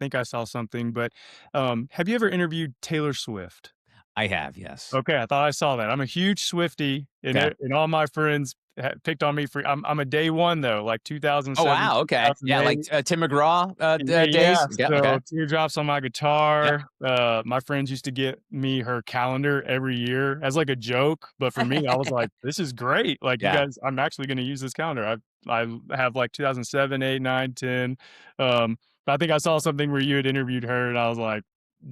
think I saw something, but, have you ever interviewed Taylor Swift? I have, yes. Okay, I thought I saw that. I'm a huge Swiftie, and Okay. all my friends picked on me for I'm a day one though, like Oh, 2007, wow, okay. Yeah, like, 2008. Tim McGraw, Yeah, yeah. days? Yeah, okay. So teardrops on my Yep. guitar. My friends used to get me her calendar every year as like a joke, but for me, I was like, "This is great! Like, you Yeah. guys, I'm actually going to use this calendar." I have like 2007, 8, 9, 10. But I think I saw something where you had interviewed her, and I was like,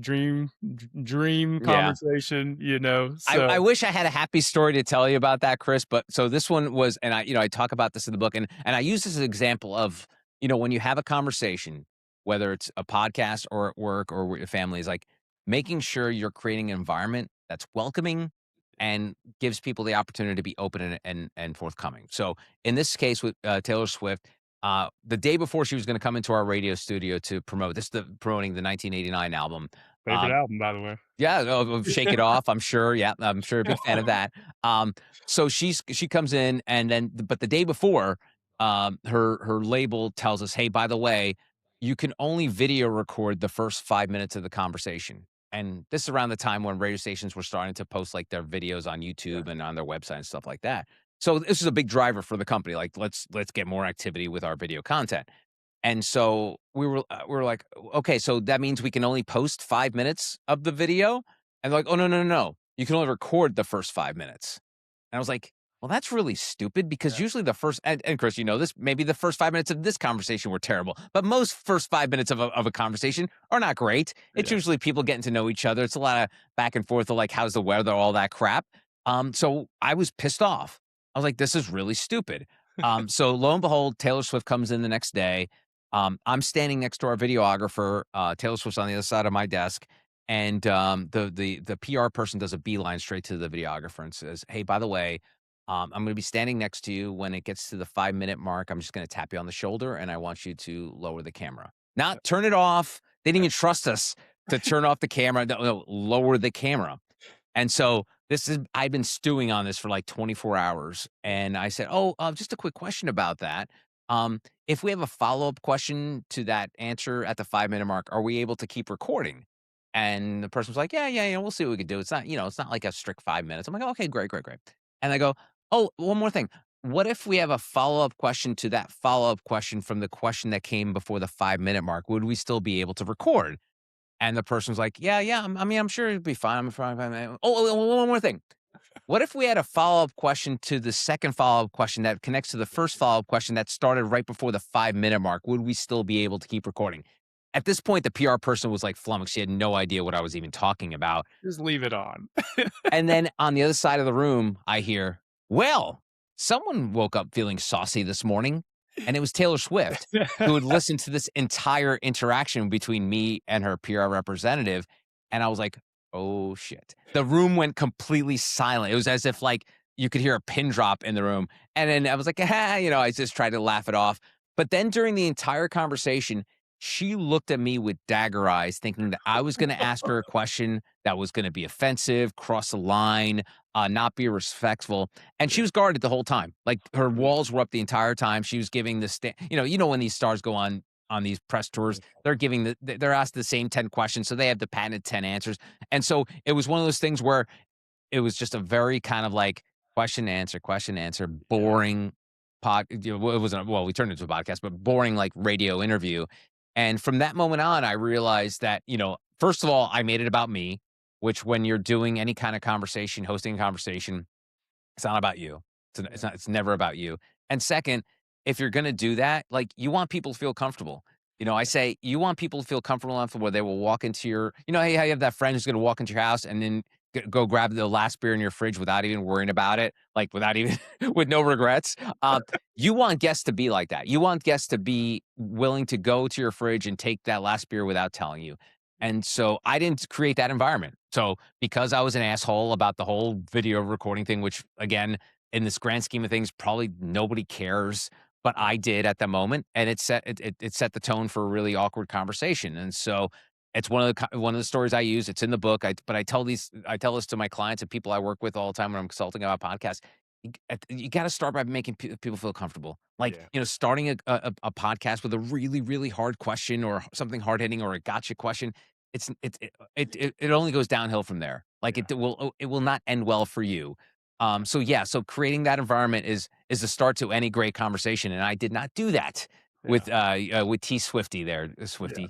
dream Yeah. conversation, you know. I So wish I had a happy story to tell you about that, Chris, but so this one was and I talk about this in the book, and I use this as an example of, when you have a conversation, whether it's a podcast or at work or with your family, is like making sure you're creating an environment that's welcoming and gives people the opportunity to be open and forthcoming. So in this case with Taylor Swift, the day before she was going to come into our radio studio to promote promoting the 1989 album. favorite um, album, by the way. yeah, Shake It Off, I'm sure, yeah, I'm sure a big fan of that. So she comes in and then but the day before, her label tells us, "Hey, by the way, you can only video record the first 5 minutes of the conversation." And this is around the time when radio stations were starting to post, like, their videos on Yeah. YouTube and on their website and stuff like that. So this is a big driver for the company, like, let's get more activity with our video content. And so we were like, "Okay, so that means we can only post 5 minutes of the video?" And they're like, "Oh, no, no, no, no. You can only record the first 5 minutes." And I was like, "Well, that's really stupid because Yeah. usually the first" and Chris, you know this, maybe the first 5 minutes of this conversation were terrible, but most first 5 minutes of a conversation are not great. It's Yeah. usually people getting to know each other. It's a lot of back and forth of like, "How's the weather?" All that crap. So I was pissed off. I was like, "This is really stupid." So lo and behold, Taylor Swift comes in the next day. I'm standing next to our videographer. Taylor Swift's on the other side of my desk, and the PR person does a beeline straight to the videographer and says, "Hey, by the way, I'm going to be standing next to you when it gets to the 5 minute mark. I'm just going to tap you on the shoulder, and I want you to lower the camera, not turn it off. They didn't even trust us to turn off the camera. No, no, lower the camera." And so this is I've been stewing on this for like 24 hours, and I said, "Oh, just a quick question about that. If we have a follow-up question to that answer at the 5 minute mark, are we able to keep recording?" And the person was like, "Yeah, yeah, yeah, we'll see what we can do. It's not, it's not like a strict 5 minutes." I'm like, "Okay, great, great, great." And I go, "Oh, one more thing. What if we have a follow-up question to that follow-up question from the question that came before the 5 minute mark? Would we still be able to record?" And the person was like, "Yeah, yeah, I mean, I'm sure it'd be fine. I'm fine, fine, fine." One more thing. What if we had a follow-up question to the second follow-up question that connects to the first follow-up question that started right before the 5 minute mark? Would we still be able to keep recording? At this point, the PR person was like flummoxed. She had no idea what I was even talking about. Just leave it on. And then on the other side of the room, I hear, "Well, someone woke up feeling saucy this morning." And it was Taylor Swift, who had listened to this entire interaction between me and her PR representative. And I was like, "Oh, shit." The room went completely silent. It was as if like you could hear a pin drop in the room. And then I was like, "Ah," I just tried to laugh it off. But then during the entire conversation, she looked at me with dagger eyes, thinking that I was going to ask her a question that was going to be offensive, cross the line, not be respectful. And she was guarded the whole time. Like her walls were up the entire time. She was giving the when these stars go on these press tours, they're giving they're asked the same 10 questions, so they have the patented 10 answers. And so it was one of those things where it was just a very kind of like question answer, Yeah. boring well, it wasn't, well, we turned it into a podcast, but boring like radio interview. And from that moment on, I realized that, first of all, I made it about me, which when you're doing any kind of conversation, hosting a conversation, it's not about you. It's never about you. And second, if you're gonna do that, like you want people to feel comfortable. I say you want people to feel comfortable enough where they will walk into your, hey, how you have that friend who's gonna walk into your house and then go grab the last beer in your fridge without even worrying about it, like without even with no regrets. You want guests to be like that. You want guests to be willing to go to your fridge and take that last beer without telling you. And so I didn't create that environment. So because I was an asshole about the whole video recording thing, which again, in this grand scheme of things, probably nobody cares, but I did at the moment, and it set the tone for a really awkward conversation. And so it's one of the stories I use. It's in the book. But I tell this to my clients and people I work with all the time when I'm consulting about podcasts. you gotta start by making people feel comfortable. Like, Yeah. starting a podcast with a really, really hard question or something hard hitting or a gotcha question, it only goes downhill from there. Like, Yeah. it will not end well for you. So yeah, so creating that environment is the start to any great conversation, and I did not do that Yeah. with T Swifty there, Yeah. Swifty.